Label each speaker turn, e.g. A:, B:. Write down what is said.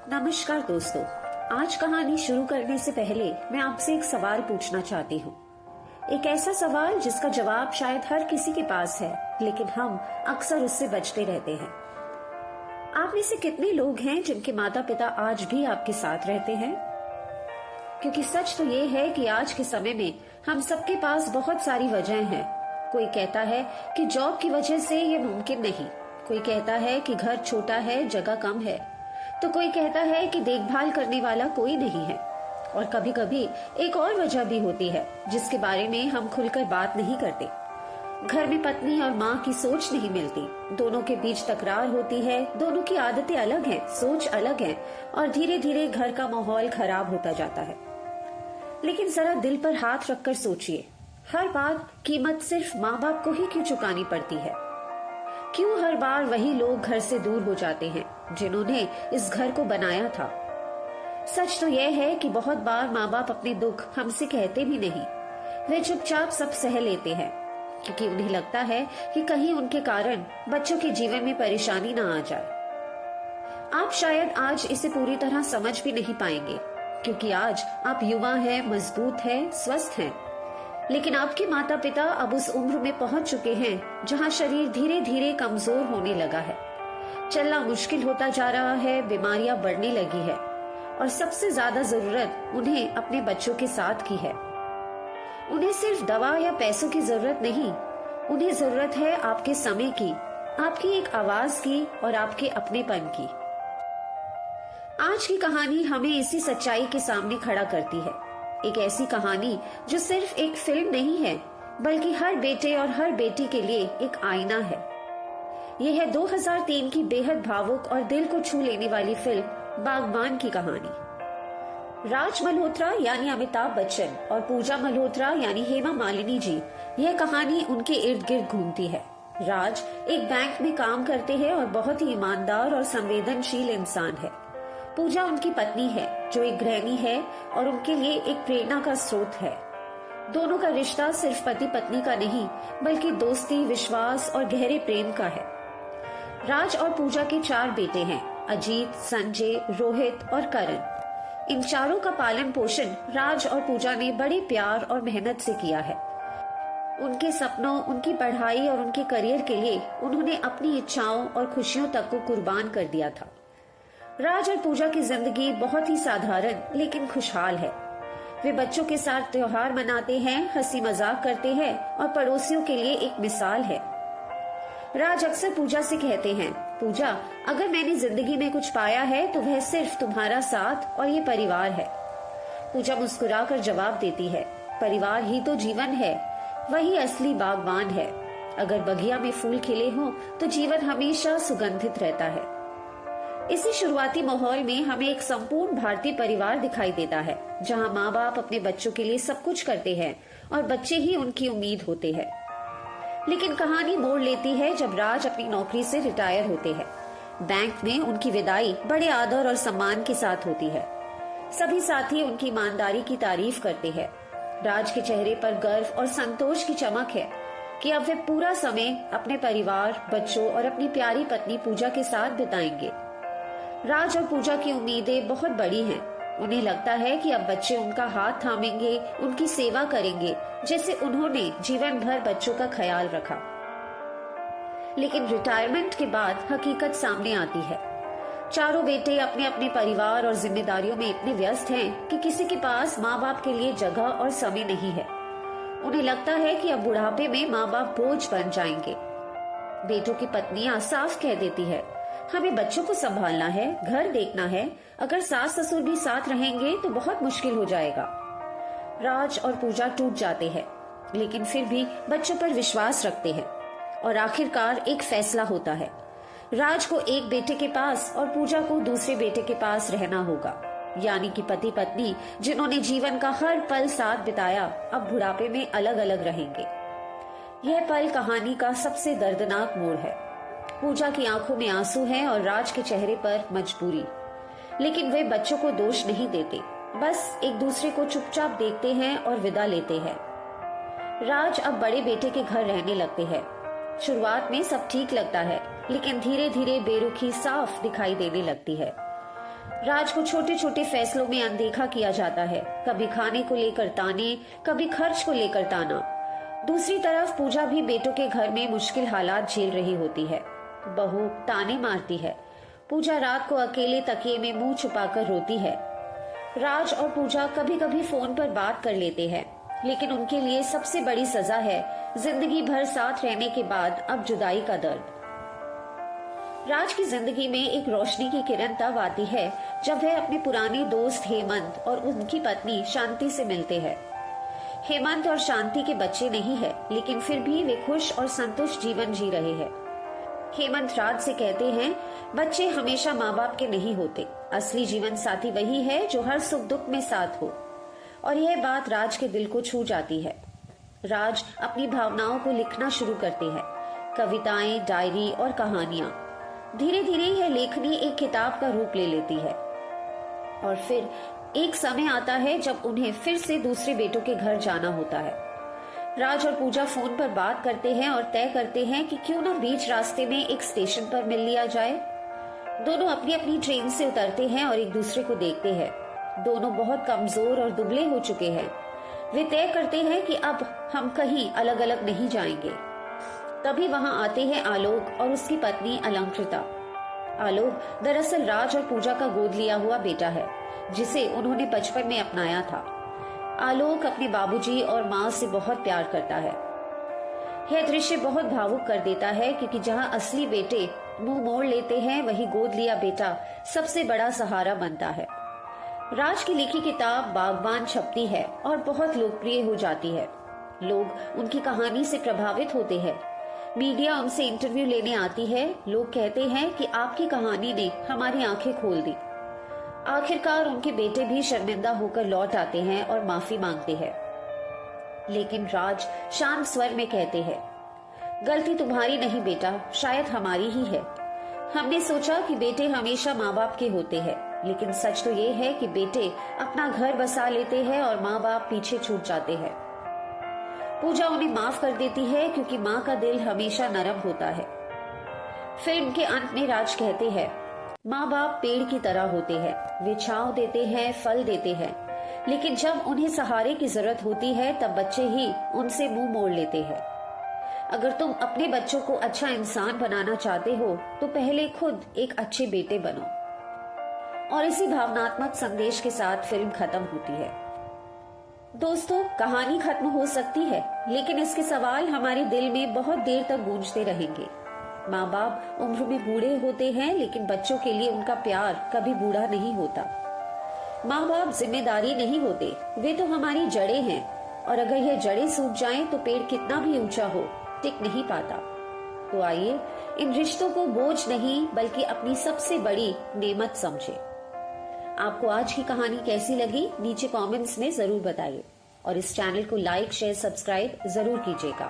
A: नमस्कार दोस्तों। आज कहानी शुरू करने से पहले मैं आपसे एक सवाल पूछना चाहती हूँ। एक ऐसा सवाल जिसका जवाब शायद हर किसी के पास है, लेकिन हम अक्सर उससे बचते रहते हैं। आप में से कितने लोग हैं जिनके माता पिता आज भी आपके साथ रहते हैं? क्योंकि सच तो ये है कि आज के समय में हम सबके पास बहुत सारी वजह हैं। कोई कहता है कि जॉब की वजह से ये मुमकिन नहीं, कोई कहता है कि घर छोटा है, जगह कम है, तो कोई कहता है कि देखभाल करने वाला कोई नहीं है। और कभी कभी एक और वजह भी होती है जिसके बारे में हम खुलकर बात नहीं करते। घर में पत्नी और माँ की सोच नहीं मिलती, दोनों के बीच तकरार होती है, दोनों की आदतें अलग हैं, सोच अलग है और धीरे धीरे घर का माहौल खराब होता जाता है। लेकिन जरा दिल पर हाथ रखकर सोचिए, हर बार कीमत सिर्फ माँ बाप को ही क्यों चुकानी पड़ती है? क्यों हर बार वही लोग घर से दूर हो जाते हैं जिन्होंने इस घर को बनाया था? सच तो यह है कि बहुत बार माँ बाप अपने दुख हमसे कहते भी नहीं, वे चुपचाप सब सह लेते हैं, क्योंकि उन्हें लगता है कि कहीं उनके कारण बच्चों के जीवन में परेशानी ना आ जाए। आप शायद आज इसे पूरी तरह समझ भी नहीं पाएंगे, क्योंकि आज आप युवा हैं, मजबूत हैं, स्वस्थ हैं। लेकिन आपके माता पिता अब उस उम्र में पहुंच चुके हैं जहां शरीर धीरे धीरे कमजोर होने लगा है, चलना मुश्किल होता जा रहा है, बीमारियां बढ़ने लगी है और सबसे ज्यादा जरूरत उन्हें अपने बच्चों के साथ की है। उन्हें सिर्फ दवा या पैसों की जरूरत नहीं, उन्हें जरूरत है आपके समय की, आपकी एक आवाज की और आपके अपनेपन की। आज की कहानी हमें इसी सच्चाई के सामने खड़ा करती है। एक ऐसी कहानी जो सिर्फ एक फिल्म नहीं है, बल्कि हर बेटे और हर बेटी के लिए एक आईना है। यह है 2003 की बेहद भावुक और दिल को छू लेने वाली फिल्म बागबान की कहानी। राज मल्होत्रा यानी अमिताभ बच्चन और पूजा मल्होत्रा यानी हेमा मालिनी जी, यह कहानी उनके इर्द गिर्द घूमती है। राज एक बैंक में काम करते हैं और बहुत ही ईमानदार और संवेदनशील इंसान है। पूजा उनकी पत्नी है जो एक गृहिणी है और उनके लिए एक प्रेरणा का स्रोत है। दोनों का रिश्ता सिर्फ पति पत्नी का नहीं, बल्कि दोस्ती, विश्वास और गहरे प्रेम का है। राज और पूजा के 4 बेटे हैं, अजीत, संजय, रोहित और करण। इन चारों का पालन पोषण राज और पूजा ने बड़े प्यार और मेहनत से किया है। उनके सपनों, उनकी पढ़ाई और उनके करियर के लिए उन्होंने अपनी इच्छाओं और खुशियों तक को कुर्बान कर दिया था। राज और पूजा की जिंदगी बहुत ही साधारण लेकिन खुशहाल है। वे बच्चों के साथ त्योहार मनाते हैं, हंसी मजाक करते हैं और पड़ोसियों के लिए एक मिसाल है। राज अक्सर पूजा से कहते हैं, पूजा, अगर मैंने जिंदगी में कुछ पाया है तो वह सिर्फ तुम्हारा साथ और ये परिवार है। पूजा मुस्कुराकर जवाब देती है, परिवार ही तो जीवन है, वही असली बागबान है। अगर बगिया में फूल खिले हों तो जीवन हमेशा सुगंधित रहता है। इसी शुरुआती माहौल में हमें एक संपूर्ण भारतीय परिवार दिखाई देता है, जहां माँ बाप अपने बच्चों के लिए सब कुछ करते हैं और बच्चे ही उनकी उम्मीद होते हैं। लेकिन कहानी मोड़ लेती है जब राज अपनी नौकरी से रिटायर होते हैं। बैंक में उनकी विदाई बड़े आदर और सम्मान के साथ होती है। सभी साथी उनकी ईमानदारी की तारीफ करते हैं। राज के चेहरे पर गर्व और संतोष की चमक है कि अब वे पूरा समय अपने परिवार, बच्चों और अपनी प्यारी पत्नी पूजा के साथ बिताएंगे। राज और पूजा की उम्मीदें बहुत बड़ी हैं। उन्हें लगता है कि अब बच्चे उनका हाथ थामेंगे, उनकी सेवा करेंगे, जैसे उन्होंने जीवन भर बच्चों का ख्याल रखा। लेकिन रिटायरमेंट के बाद हकीकत सामने आती है। चारों बेटे अपने अपने परिवार और जिम्मेदारियों में इतने व्यस्त हैं कि किसी के पास माँ बाप के लिए जगह और समय नहीं है। उन्हें लगता है कि अब बुढ़ापे में माँ बाप बोझ बन जाएंगे। बेटों की पत्नियां साफ कह देती है, हमें बच्चों को संभालना है, घर देखना है, अगर सास ससुर भी साथ रहेंगे तो बहुत मुश्किल हो जाएगा। राज और पूजा टूट जाते हैं, लेकिन फिर भी बच्चों पर विश्वास रखते हैं और आखिरकार एक फैसला होता है। राज को एक बेटे के पास और पूजा को दूसरे बेटे के पास रहना होगा। यानी कि पति पत्नी जिन्होंने जीवन का हर पल साथ बिताया, अब बुढ़ापे में अलग अलग रहेंगे। यह पल कहानी का सबसे दर्दनाक मोड़ है। पूजा की आंखों में आंसू हैं और राज के चेहरे पर मजबूरी। लेकिन वे बच्चों को दोष नहीं देते, बस एक दूसरे को चुपचाप देखते हैं और विदा लेते हैं। राज अब बड़े बेटे के घर रहने लगते हैं। शुरुआत में सब ठीक लगता है, लेकिन धीरे धीरे बेरुखी साफ दिखाई देने लगती है। राज को छोटे छोटे फैसलों में अनदेखा किया जाता है, कभी खाने को लेकर ताने, कभी खर्च को लेकर ताना। दूसरी तरफ पूजा भी बेटों के घर में मुश्किल हालात झेल रही होती है। बहू ताने मारती है। पूजा रात को अकेले तकिए में मुंह छुपाकर रोती है। राज और पूजा कभी कभी फोन पर बात कर लेते हैं, लेकिन उनके लिए सबसे बड़ी सजा है जिंदगी भर साथ रहने के बाद अब जुदाई का दर्द। राज की जिंदगी में एक रोशनी की किरण तब आती है जब वह अपने पुराने दोस्त हेमंत और उनकी पत्नी शांति से मिलते हैं। हेमंत और शांति के बच्चे नहीं है, लेकिन फिर भी वे खुश और संतुष्ट जीवन जी रहे हैं। हेमंत राज से कहते हैं, बच्चे हमेशा माँ बाप के नहीं होते, असली जीवन साथी वही है जो हर सुख दुख में साथ हो। और यह बात राज के दिल को छू जाती है। राज अपनी भावनाओं को लिखना शुरू करते हैं, कविताएं, डायरी और कहानियां। धीरे धीरे यह लेखनी एक किताब का रूप ले लेती है। और फिर एक समय आता है जब उन्हें फिर से दूसरे बेटों के घर जाना होता है। राज और पूजा फोन पर बात करते हैं और तय करते हैं कि क्यों ना बीच रास्ते में एक स्टेशन पर मिल लिया जाए। दोनों अपनी अपनी ट्रेन से उतरते हैं और एक दूसरे को देखते हैं। दोनों बहुत कमजोर और दुबले हो चुके हैं। वे तय करते हैं कि अब हम कहीं अलग अलग नहीं जाएंगे। तभी वहां आते हैं आलोक और उसकी पत्नी अलंकृता। आलोक दरअसल राज और पूजा का गोद लिया हुआ बेटा है, जिसे उन्होंने बचपन में अपनाया था। आलोक अपने बाबूजी और माँ से बहुत प्यार करता है। यह दृश्य बहुत भावुक कर देता है, क्योंकि जहाँ असली बेटे मुंह मोड़ लेते हैं, वही गोद लिया बेटा सबसे बड़ा सहारा बनता है। राज की लिखी किताब बागबान छपती है और बहुत लोकप्रिय हो जाती है। लोग उनकी कहानी से प्रभावित होते हैं। मीडिया उनसे इंटरव्यू लेने आती है। लोग कहते हैं कि आपकी कहानी ने हमारी आंखें खोल दी। आखिरकार उनके बेटे भी शर्मिंदा होकर लौट आते हैं और माफी मांगते हैं। लेकिन राज शांत स्वर में कहते हैं, गलती तुम्हारी नहीं बेटा, शायद हमारी ही है। हमने सोचा कि बेटे हमेशा माँ बाप के होते हैं, लेकिन सच तो ये है कि बेटे अपना घर बसा लेते हैं और माँ बाप पीछे छूट जाते हैं। पूजा उन्हें माफ कर देती है, क्योंकि माँ का दिल हमेशा नरम होता है। फिल्म के अंत में राज कहते हैं, माँ बाप पेड़ की तरह होते हैं, वे छांव देते हैं, फल देते हैं, लेकिन जब उन्हें सहारे की जरूरत होती है तब बच्चे ही उनसे मुंह मोड़ लेते हैं। अगर तुम अपने बच्चों को अच्छा इंसान बनाना चाहते हो तो पहले खुद एक अच्छे बेटे बनो। और इसी भावनात्मक संदेश के साथ फिल्म खत्म होती है। दोस्तों, कहानी खत्म हो सकती है, लेकिन इसके सवाल हमारे दिल में बहुत देर तक गूंजते रहेंगे। माँ बाप उम्र में बूढ़े होते हैं, लेकिन बच्चों के लिए उनका प्यार कभी बूढ़ा नहीं होता। माँ बाप जिम्मेदारी नहीं होते, वे तो हमारी जड़ें हैं, और अगर यह जड़ें सूख जाएं तो पेड़ कितना भी ऊंचा हो टिक नहीं पाता। तो आइए इन रिश्तों को बोझ नहीं बल्कि अपनी सबसे बड़ी नेमत समझें। आपको आज की कहानी कैसी लगी नीचे कमेंट्स में जरूर बताइए, और इस चैनल को लाइक, शेयर, सब्सक्राइब जरूर कीजिएगा।